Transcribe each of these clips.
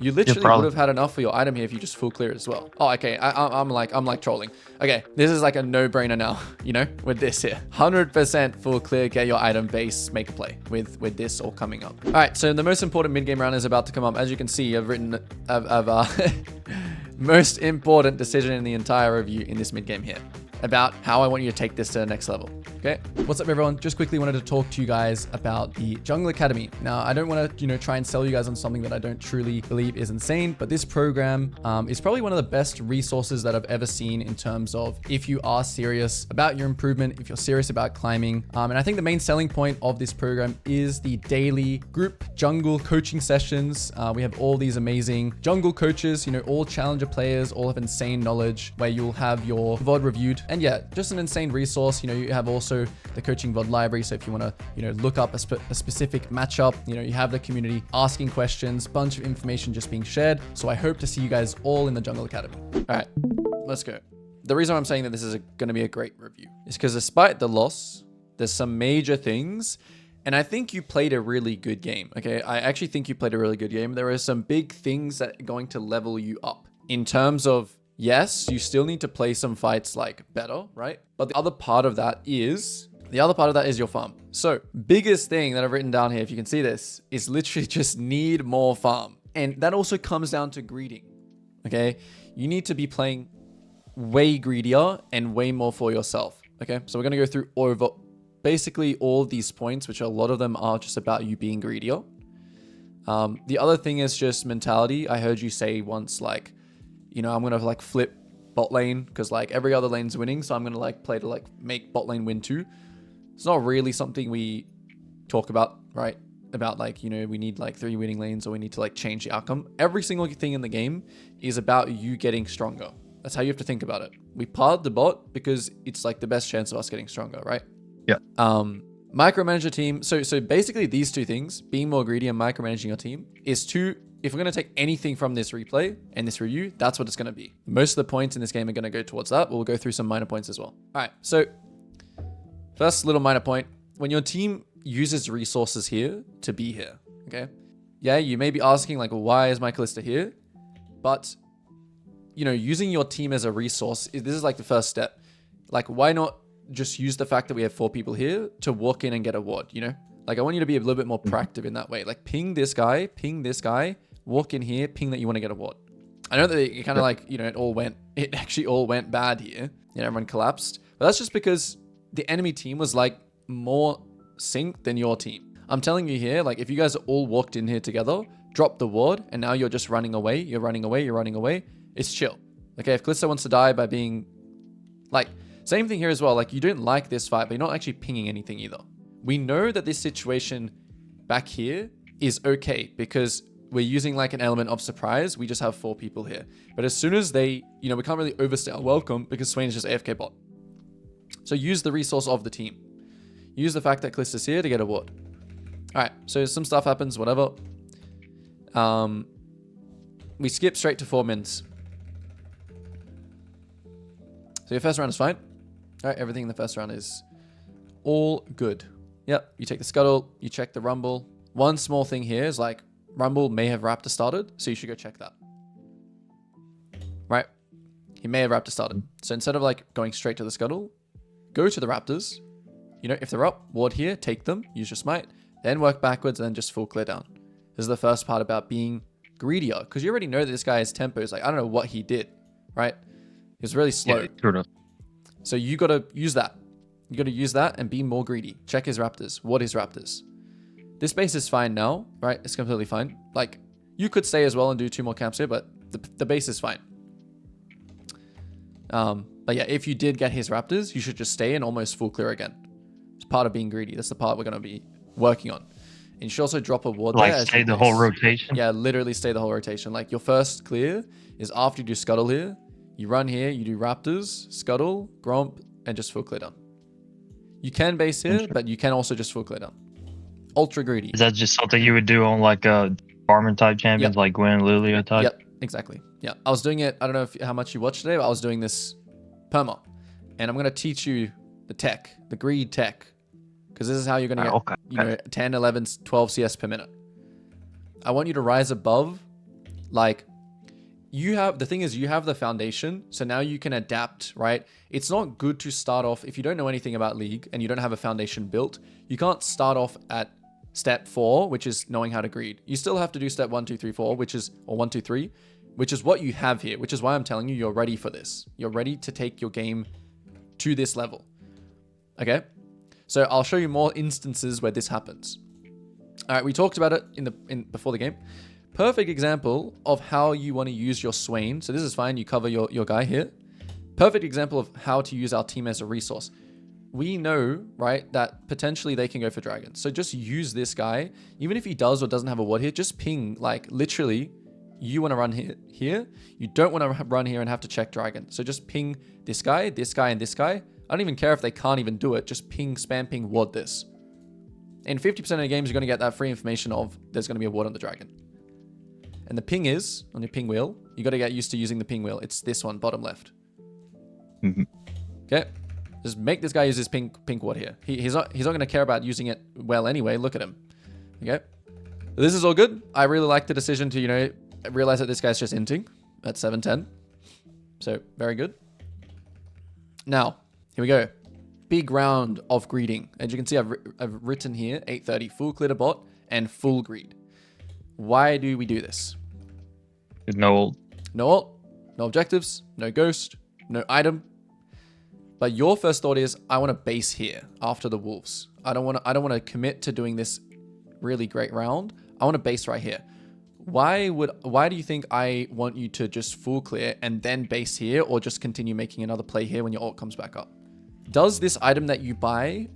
You literally would have had enough for your item here if you just full clear as well. Oh, okay. I'm like trolling. Okay, this is like a no-brainer now, you know, with this here. 100% full clear, get your item base, make a play with this all coming up. All right, so the most important mid-game round is about to come up. As you can see, I've written most important decision in the entire review in this mid-game here about how I want you to take this to the next level. Okay. What's up, everyone? Just quickly wanted to talk to you guys about the Jungle Academy. Now, I don't want to, try and sell you guys on something that I don't truly believe is insane, but this program is probably one of the best resources that I've ever seen in terms of if you are serious about your improvement, if you're serious about climbing. And I think the main selling point of this program is the daily group jungle coaching sessions. We have all these amazing jungle coaches, all challenger players, all have insane knowledge where you'll have your VOD reviewed. And yeah, just an insane resource. You have also the coaching VOD library. So if you want to, look up a specific matchup, you have the community asking questions, bunch of information just being shared. So I hope to see you guys all in the Jungle Academy. All right, let's go. The reason I'm saying that this is going to be a great review is because despite the loss, there's some major things. And I think you played a really good game. Okay, I actually think you played a really good game. There are some big things that are going to level you up in terms of, yes, you still need to play some fights like better, right? But the other part of that is your farm. So biggest thing that I've written down here, if you can see this, is literally just need more farm. And that also comes down to greeding, okay? You need to be playing way greedier and way more for yourself, okay? So we're gonna go through over basically all of these points, which a lot of them are just about you being greedier. The other thing is just mentality. I heard you say once, like, I'm going to flip bot lane because every other lane's winning. So I'm going to play to make bot lane win too. It's not really something we talk about, right? About we need 3 winning lanes or we need to change the outcome. Every single thing in the game is about you getting stronger. That's how you have to think about it. We parred the bot because it's the best chance of us getting stronger, right? Yeah. Micromanage your team. So basically these two things, being more greedy and micromanaging your team, is if we're going to take anything from this replay and this review, that's what it's going to be. Most of the points in this game are going to go towards that. We'll go through some minor points as well. All right. So first little minor point, when your team uses resources here to be here, okay? Yeah, you may be asking why is my Kalista here? But, using your team as a resource, this is the first step. Why not just use the fact that we have 4 people here to walk in and get a ward, I want you to be a little bit more proactive in that way. Ping this guy, walk in here, ping that you want to get a ward. I know that it kind of it actually all went bad here. Everyone collapsed. But that's just because the enemy team was more synced than your team. I'm telling you here, if you guys all walked in here together, dropped the ward, and now you're just running away, you're running away, it's chill. Okay, if Kalista wants to die by being same thing here as well. You don't like this fight, but you're not actually pinging anything either. We know that this situation back here is okay because we're using an element of surprise. We just have 4 people here. But as soon as they, we can't really overstay our welcome because Swain is just AFK bot. So use the resource of the team. Use the fact that Kalista's here to get a ward. All right, so some stuff happens, whatever. We skip straight to 4 mins. So your first round is fine. All right, everything in the first round is all good. Yep, you take the scuttle, you check the rumble. One small thing here is rumble may have Raptor started, so you should go check that. Right? He may have Raptor started. So instead of going straight to the scuttle, go to the Raptors. If they're up, ward here, take them, use your smite, then work backwards and then just full clear down. This is the first part about being greedier, because you already know that this guy's tempo is I don't know what he did, right? He was really slow. Yeah, sort of. So you got to use that. You got to use that and be more greedy. Check his Raptors. What is Raptors? This base is fine now, right? It's completely fine. You could stay as well and do 2 more camps here, but the base is fine. But yeah, if you did get his Raptors, you should just stay and almost full clear again. It's part of being greedy. That's the part we're going to be working on. And you should also drop a ward there. Stay the whole rotation? Yeah, literally stay the whole rotation. Your first clear is after you do scuttle here. You run here, you do Raptors, scuttle, gromp, and just full clear down. You can base here, but you can also just full clear down. Ultra greedy. Is that just something you would do on a farming type champions like Gwen and Lilia type? Yep, exactly. Yeah, I was doing it. I don't know how much you watched today, but I was doing this perma. And I'm going to teach you the tech, the greed tech. Because this is how you're going to get 10, 11, 12 CS per minute. I want you to rise above Like, you have, the thing is, you have the foundation, so now you can adapt, right? It's not good to start off, if you don't know anything about League and you don't have a foundation built, you can't start off at step 4, which is knowing how to greed. You still have to do step 1, 2, 3, 4, which is, or 1, 2, 3, which is what you have here, which is why I'm telling you, you're ready for this. You're ready to take your game to this level. Okay? So I'll show you more instances where this happens. All right, we talked about it before the game. Perfect example of how you want to use your Swain. So this is fine. You cover your guy here. Perfect example of how to use our team as a resource. We know, right, that potentially they can go for dragon. So just use this guy. Even if he does or doesn't have a ward here, just ping, like, literally, you want to run here. You don't want to run here and have to check dragon. So just ping this guy, and this guy. I don't even care if they can't even do it. Just ping, spam ping, ward this. In 50% of the games, you're going to get that free information of there's going to be a ward on the dragon. And the ping is, on your ping wheel, you got to get used to using the ping wheel. It's this one, bottom left. Okay? Just make this guy use his pink ward here. He's not going to care about using it well anyway. Look at him. Okay? This is all good. I really like the decision to, you know, realize that this guy's just inting at 710. So, very good. Now, here we go. Big round of greeting. As you can see, I've written here 830 full clear to bot and full greed. Why do we do this? No ult. No ult, no objectives, no ghost, no item. But your first thought is, I want to base here after the wolves. I don't want to commit to doing this really great round. I want to base right here. Why do you think I want you to just full clear and then base here, or just continue making another play here when your ult comes back up? Does this item that you buy,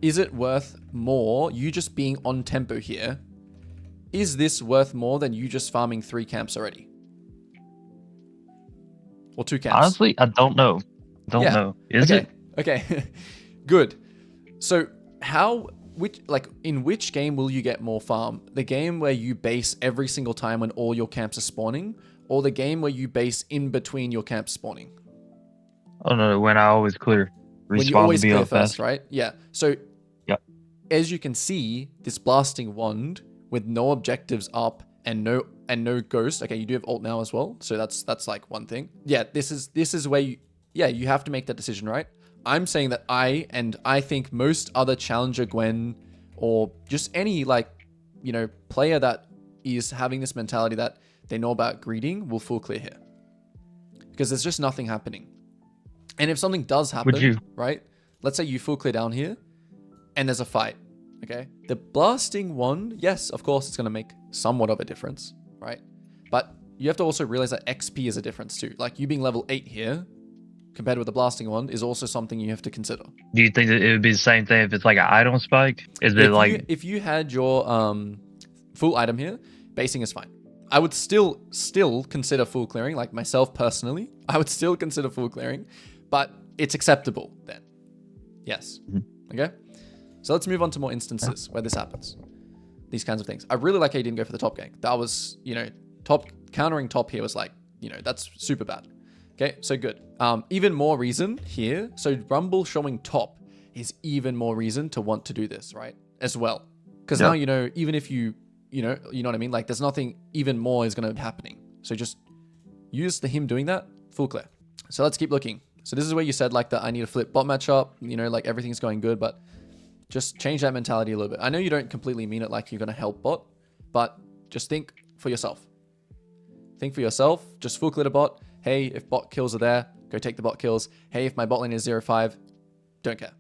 is it worth more, you just being on tempo here? Is this worth more than you just farming 3 camps already? Or 2 camps? Honestly, I don't know. Don't know. Is it? Okay. Good. So in which game will you get more farm? The game where you base every single time when all your camps are spawning, or the game where you base in between your camps spawning? Oh no, when I always clear. When you always clear first, right? Yeah. So as you can see, this blasting wand with no objectives up and no ghost. Okay, you do have ult now as well, so that's like one thing. Yeah, this is where you have to make that decision, right? I'm saying that I think most other challenger Gwen or just any, like, you know, player that is having this mentality that they know about greeting will full clear here, because there's just nothing happening. And if something does happen, right? Let's say you full clear down here and there's a fight. Okay, the blasting wand, yes, of course, it's going to make somewhat of a difference, right? But you have to also realize that XP is a difference too. Like, you being level 8 here compared with the blasting wand is also something you have to consider. Do you think that it would be the same thing if it's like an item spike? If you had your full item here, basing is fine. I would still consider full clearing, like myself personally. I would still consider full clearing, but it's acceptable then. Yes. Okay. So let's move on to more instances where this happens. These kinds of things. I really like how you didn't go for the top gank. That was, you know, countering top here was like, you know, that's super bad. Okay, so good. Even more reason here. So Rumble showing top is even more reason to want to do this, right? As well. Because now, you know, even if you know what I mean? Like, there's nothing even more is going to be happening. So just use him doing that, full clear. So let's keep looking. So this is where you said, like, that I need to flip bot matchup, you know, like everything's going good, but just change that mentality a little bit. I know you don't completely mean it like you're going to help bot, but just think for yourself. Think for yourself. Just full clear to bot. Hey, if bot kills are there, go take the bot kills. Hey, if my bot lane is 0-5, don't care.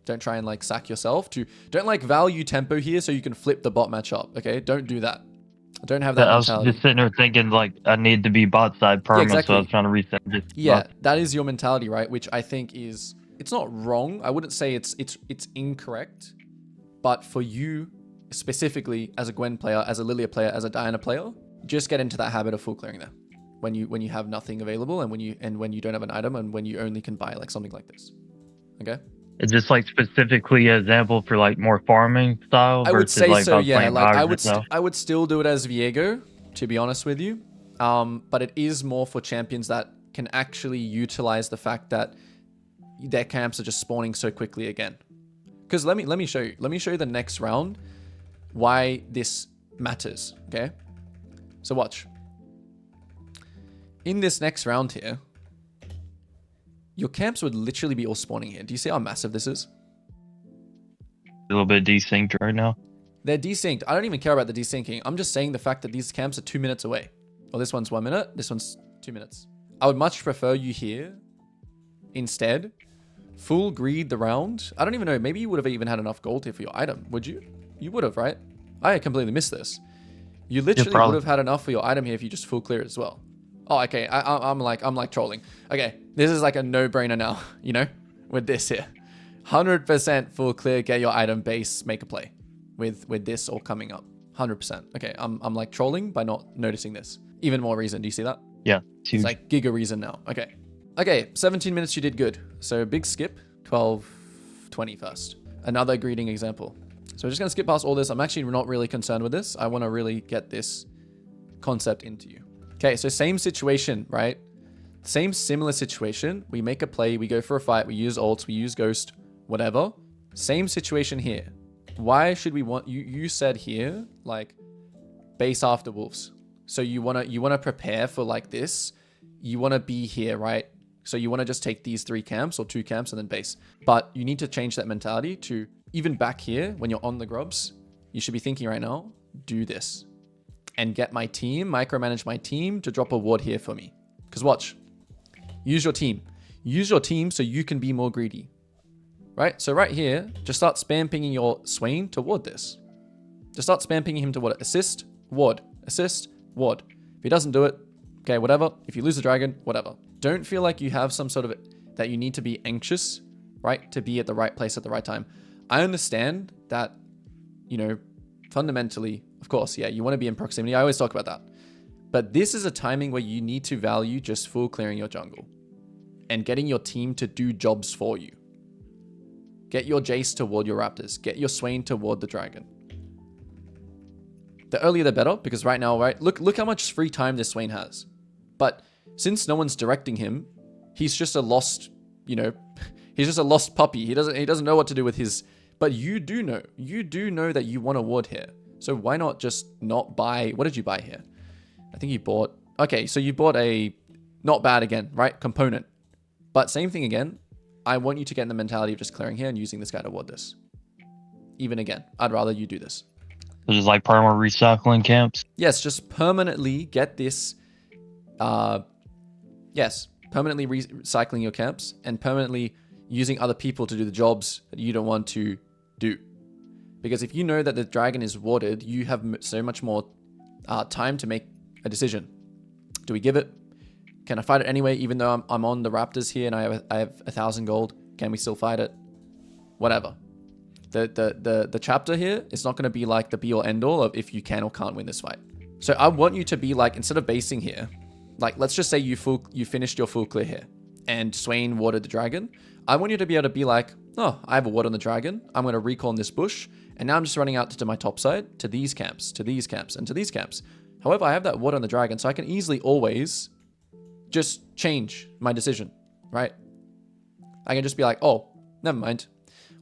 Don't try and, like, sack yourself. Don't, like, value tempo here so you can flip the bot matchup, okay? Don't do that. Don't have that mentality. I was just sitting there thinking, like, I need to be bot side permanent, exactly. So I was trying to reset this. Yeah, that is your mentality, right? Which I think is... It's not wrong. I wouldn't say it's incorrect. But for you, specifically, as a Gwen player, as a Lilia player, as a Diana player, just get into that habit of full clearing there. When you have nothing available and when you don't have an item and when you only can buy, like, something like this. Okay? Is this, like, specifically an example for, like, more farming style? I would say like, so, yeah. Like, I would still do it as Viego, to be honest with you. But it is more for champions that can actually utilize the fact that their camps are just spawning so quickly again. Because let me show you. Let me show you the next round why this matters, okay? So watch. In this next round here, your camps would literally be all spawning here. Do you see how massive this is? A little bit desynced right now. They're desynced. I don't even care about the desyncing. I'm just saying the fact that these camps are 2 minutes away. Well, this one's 1 minute. This one's 2 minutes. I would much prefer you here instead. Full greed the round. I don't even know. Maybe you would have even had enough gold here for your item. Would you? You would have, right? I completely missed this. You literally would have had enough for your item here if you just full clear it as well. Oh, okay. I'm like trolling. Okay. This is like a no-brainer now, you know, with this here. 100% full clear, get your item base, make a play with this all coming up. 100%. Okay. I'm like trolling by not noticing this. Even more reason. Do you see that? Yeah. It's like giga reason now. Okay. Okay. 17 minutes. You did good. So big skip. 12:20 first. Another greeting example. So we're just going to skip past all this. I'm actually not really concerned with this. I want to really get this concept into you. Okay, so same situation, right? Same similar situation. We make a play, we go for a fight, we use ults, we use ghost, whatever. Same situation here. Why should we want you? You said here, like, base after wolves. So you wanna prepare for like this. You wanna be here, right? So you wanna just take these 3 camps or 2 camps and then base. But you need to change that mentality to even back here when you're on the grubs. You should be thinking right now, do this. And get my team, micromanage my team to drop a ward here for me. Because watch, use your team. Use your team so you can be more greedy. Right? So right here, just start spam pinging your Swain to ward this. Just start spam pinging him to ward it. Assist, ward, assist, ward. If he doesn't do it, okay, whatever. If you lose the dragon, whatever. Don't feel like you have some sort of, that you need to be anxious, right? To be at the right place at the right time. I understand that, you know, fundamentally, of course, yeah, you want to be in proximity. I always talk about that. But this is a timing where you need to value just full clearing your jungle and getting your team to do jobs for you. Get your Jace toward your Raptors. Get your Swain toward the Dragon. The earlier the better, because right now, right, look how much free time this Swain has. But since no one's directing him, he's just a lost, you know, he's just a lost puppy. He doesn't know what to do with his. But you do know that you want a ward here. So why not just not buy? What did you buy here? I think you bought, okay, so you bought a, not bad again, right? Component. But same thing again. I want you to get in the mentality of just clearing here and using this guy to ward this. Even again, I'd rather you do this. So just like perma recycling camps? Yes, just permanently get this, yes, permanently recycling your camps and permanently using other people to do the jobs that you don't want to do. Because if you know that the dragon is warded, you have so much more time to make a decision. Do we give it? Can I fight it anyway, even though I'm on the Raptors here and I have 1,000 gold? Can we still fight it? Whatever. The chapter here is not going to be like the be or end all of if you can or can't win this fight. So I want you to be like, instead of basing here, like let's just say you finished your full clear here and Swain warded the dragon. I want you to be able to be like, oh, I have a ward on the dragon. I'm going to recall in this bush. And now I'm just running out to my top side, to these camps, to these camps, and to these camps. However, I have that ward on the dragon, so I can easily always just change my decision, right? I can just be like, oh, never mind.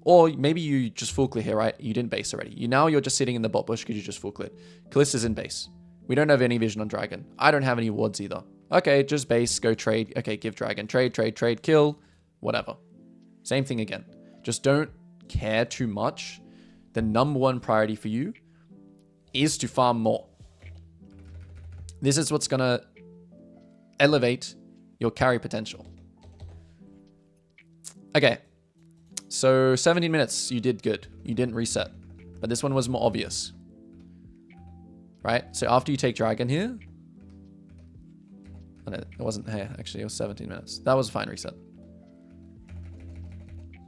Or maybe you just full clear here, right? You didn't base already. You're just sitting in the bot bush because you just full cleared. Kallista's in base. We don't have any vision on dragon. I don't have any wards either. Okay, just base, go trade. Okay, give dragon. Trade, kill, whatever. Same thing again. Just don't care too much. The number one priority for you is to farm more. This is what's going to elevate your carry potential. Okay. So 17 minutes, you did good. You didn't reset. But this one was more obvious. Right? So after you take dragon here. Oh, no, it wasn't here, actually. It was 17 minutes. That was a fine reset.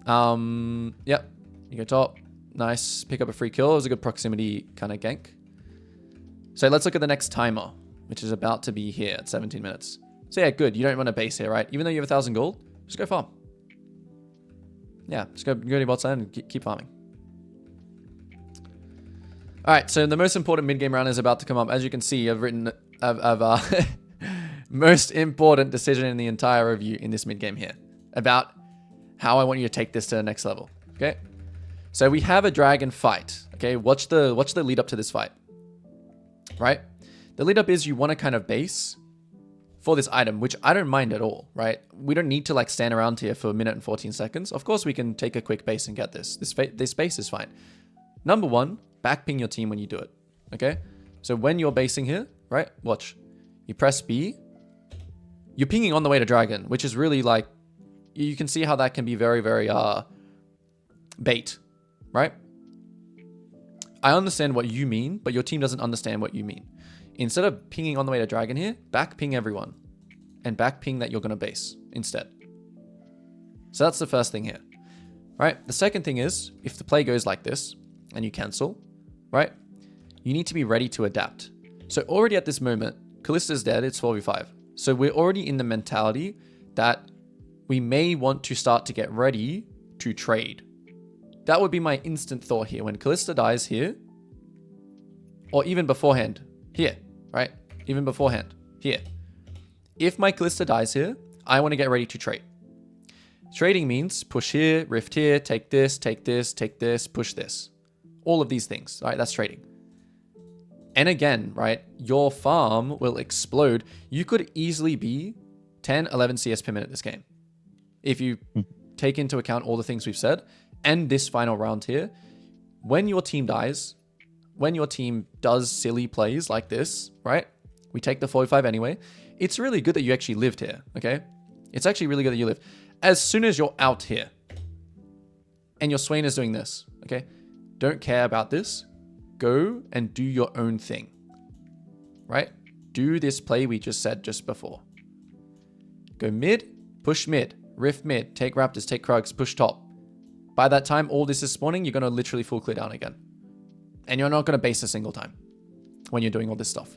Yep. You go top. Nice. Pick up a free kill. It was a good proximity kind of gank. So let's look at the next timer, which is about to be here at 17 minutes. So yeah, good. You don't want to base here, right? Even though you have 1,000 gold, just go farm. Yeah, just go to your bot side and keep farming. All right, so the most important mid-game round is about to come up. As you can see, I've written most important decision in the entire review in this mid-game here about how I want you to take this to the next level, okay? So we have a dragon fight, okay? Watch the lead up to this fight, right? The lead up is you want to kind of base for this item, which I don't mind at all, right? We don't need to like stand around here for a minute and 14 seconds. Of course, we can take a quick base and get this. This base is fine. Number one, back ping your team when you do it, okay? So when you're basing here, right? Watch. You press B. You're pinging on the way to dragon, which is really like, you can see how that can be very, very bait, right? I understand what you mean, but your team doesn't understand what you mean. Instead of pinging on the way to dragon here, back ping everyone and back ping that you're going to base instead. So that's the first thing here, right? The second thing is if the play goes like this and you cancel, right? You need to be ready to adapt. So already at this moment, Kalista's dead. It's 4v5. So we're already in the mentality that we may want to start to get ready to trade. That would be my instant thought here. When Kalista dies here, or even beforehand, here, right? Even beforehand, here. If my Kalista dies here, I want to get ready to trade. Trading means push here, rift here, take this, take this, take this, push this. All of these things, right? That's trading. And again, right, your farm will explode. You could easily be 10, 11 CS per minute this game. If you take into account all the things we've said, and this final round here, when your team dies, when your team does silly plays like this, right? We take the 45 anyway. It's really good that you actually lived here, okay? It's actually really good that you live. As soon as you're out here, and your Swain is doing this, okay? Don't care about this. Go and do your own thing, right? Do this play we just said just before. Go mid, push mid, rift mid, take raptors, take krugs, push top. By that time, all this is spawning, you're going to literally full clear down again. And you're not going to base a single time when you're doing all this stuff.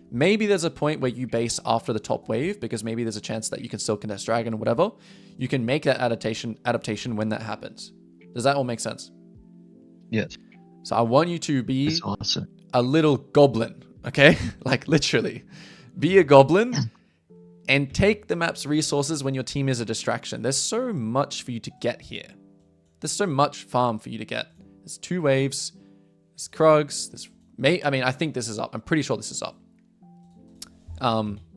Maybe there's a point where you base after the top wave because maybe there's a chance that you can still contest dragon or whatever. You can make that adaptation when that happens. Does that all make sense? Yes. So I want you to be That's awesome. a little goblin, okay? Like literally. Be a goblin and take the map's resources when your team is a distraction. There's so much for you to get here. There's so much farm for you to get. There's 2 waves. There's Krugs. I think this is up. I'm pretty sure this is up.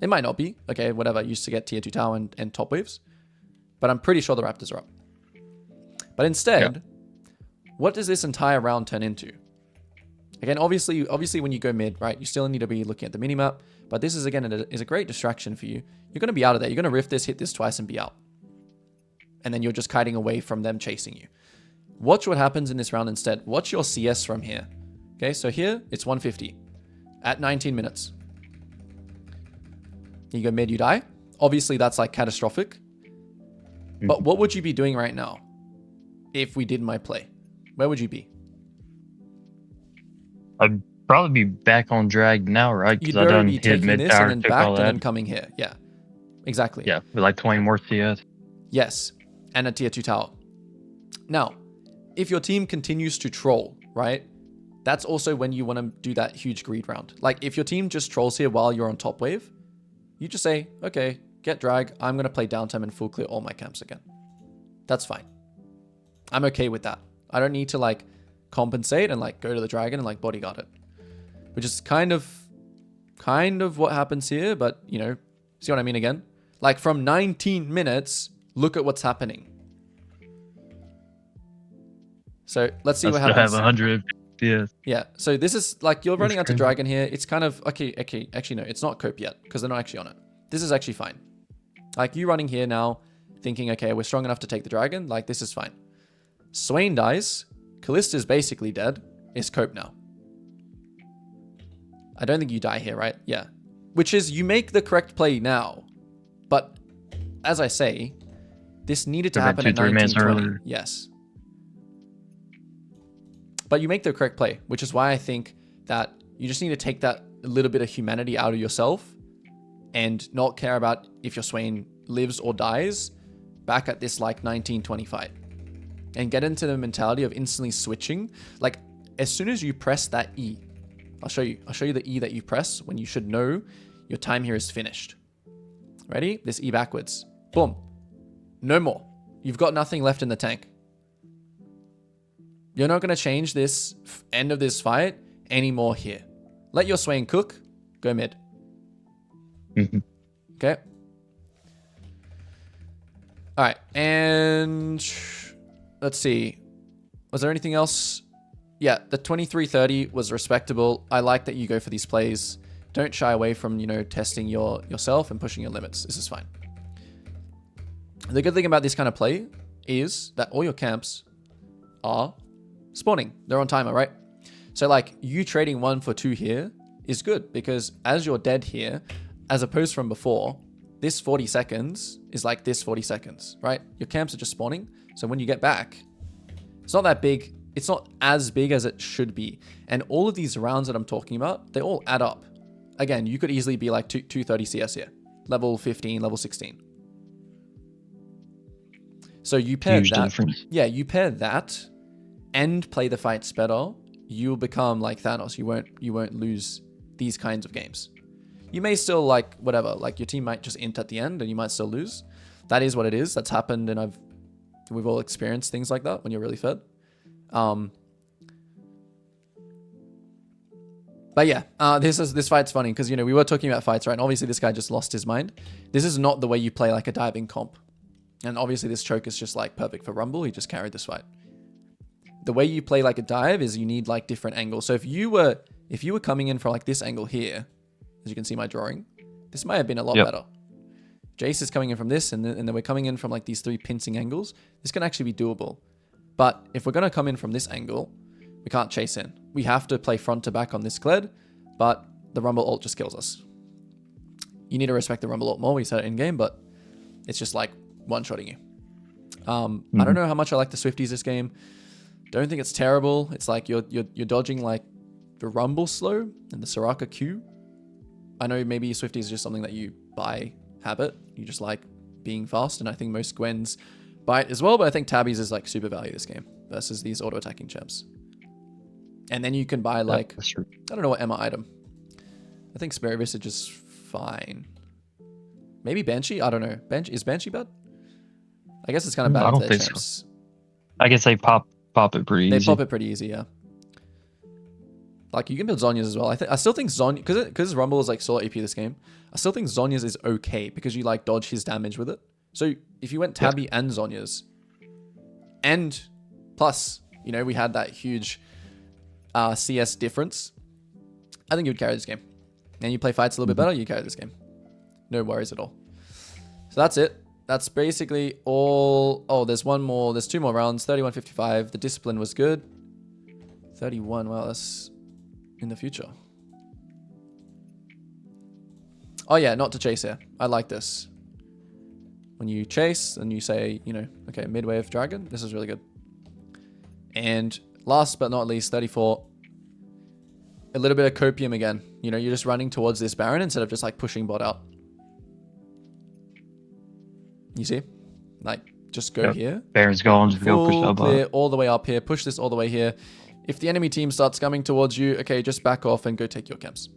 It might not be. Okay, whatever. I used to get tier 2 tower and top waves. But I'm pretty sure the Raptors are up. But instead, what does this entire round turn into? Again, obviously when you go mid, right, you still need to be looking at the minimap. But this is, again, is a great distraction for you. You're going to be out of there. You're going to rift this, hit this twice, and be out. And then you're just kiting away from them chasing you. Watch what happens in this round instead. Watch your CS from here. Okay, so here, it's 150 at 19 minutes. You go mid, you die. Obviously, that's like catastrophic. But what would you be doing right now if we did my play? Where would you be? I'd probably be back on drag now, right? You'd Because I done be hit taking mid this tower, and then took back all and that. then coming here. Yeah, exactly. Yeah, with like 20 more CS. Yes, and a tier 2 tower. Now, if your team continues to troll, right? That's also when you want to do that huge greed round. Like if your team just trolls here while you're on top wave, you just say, okay, get drag. I'm going to play downtime and full clear all my camps again. That's fine. I'm okay with that. I don't need to like compensate and like go to the dragon and like bodyguard it, which is kind of what happens here. But you know, see what I mean again? Like from 19 minutes, look at what's happening. So let's see what happens. I have 100 CS. Yeah. So this is like you're running That's onto crazy. dragon here. It's kind of okay. Actually, no, it's not cope yet because they're not actually on it. This is actually fine. Like you running here now, thinking, okay, we're strong enough to take the dragon. Like this is fine. Swain dies. Kalista is basically dead. It's cope now. I don't think you die here, right? Yeah. Which is you make the correct play now. But as I say, this needed to happen at 2-3 minutes 19:20. earlier. Yes. But you make the correct play, which is why I think that you just need to take that little bit of humanity out of yourself and not care about if your Swain lives or dies back at this like 19:20 fight. And get into the mentality of instantly switching. Like as soon as you press that E, I'll show you the E that you press when you should know your time here is finished. Ready? This E backwards. Boom. No more. You've got nothing left in the tank. You're not going to change this end of this fight anymore here. Let your Swain cook. Go mid. Mhm. Okay. All right, and let's see. Was there anything else? Yeah, the 2330 was respectable. I like that you go for these plays. Don't shy away from, testing yourself and pushing your limits. This is fine. The good thing about this kind of play is that all your camps are spawning. They're on timer, right? So like you trading 1 for 2 here is good because as you're dead here, as opposed from before, this 40 seconds is like this 40 seconds, right? Your camps are just spawning. So when you get back, it's not that big. It's not as big as it should be. And all of these rounds that I'm talking about, they all add up. Again, you could easily be like 230 CS here. Level 15, level 16. So you pair Huge that. difference. Yeah, you pair that and play the fights better, you'll become like Thanos. You won't lose these kinds of games. You may still like whatever, like your team might just int at the end and you might still lose. That is what it is. That's happened and we've all experienced things like that when you're really fed. But yeah, this fight's funny because, we were talking about fights, right? And obviously this guy just lost his mind. This is not the way you play like a diving comp. And obviously this choke is just like perfect for Rumble. He just carried this fight. The way you play like a dive is you need like different angles. So if you were coming in for like this angle here, as you can see my drawing, this might have been a lot better. Jace is coming in from this and then we're coming in from like these 3 pincing angles. This can actually be doable. But if we're going to come in from this angle, we can't chase in. We have to play front to back on this Kled, but the Rumble ult just kills us. You need to respect the Rumble ult more. We said it in game, but it's just like one-shotting you. I don't know how much I like the Swifties this game. Don't think it's terrible. It's like you're dodging like the Rumble slow and the Soraka Q. I know maybe Swifties is just something that you by habit. You just like being fast, and I think most Gwens buy it as well, but I think Tabbies is like super value this game versus these auto-attacking champs. And then you can buy like, I don't know what Emma item. I think Spirit Visage is fine. Maybe Banshee? I don't know. Is Banshee bad? I guess it's kind of bad. I don't think so. I guess they pop it pretty easy. They pop it pretty easy, yeah. Like you can build Zhonya's as well. I still think Zhonya, because Rumble is like solo AP this game, I still think Zhonya's is okay because you like dodge his damage with it. So if you went Tabby and Zhonya's, and plus, we had that huge CS difference, I think you would carry this game. And you play fights a little bit better, you carry this game. No worries at all. So that's it. That's basically all. Oh, there's one more. There's 2 more rounds. 31-55. The discipline was good. 31. Well, that's in the future. Oh yeah, not to chase here. I like this. When you chase and you say, okay, mid-wave dragon. This is really good. And last but not least, 34. A little bit of copium again. You're just running towards this Baron instead of just like pushing bot out. You see? Like, just go here. Baron's going to go push that clear bot. all the way up here. Push this all the way here. If the enemy team starts coming towards you, okay, just back off and go take your camps.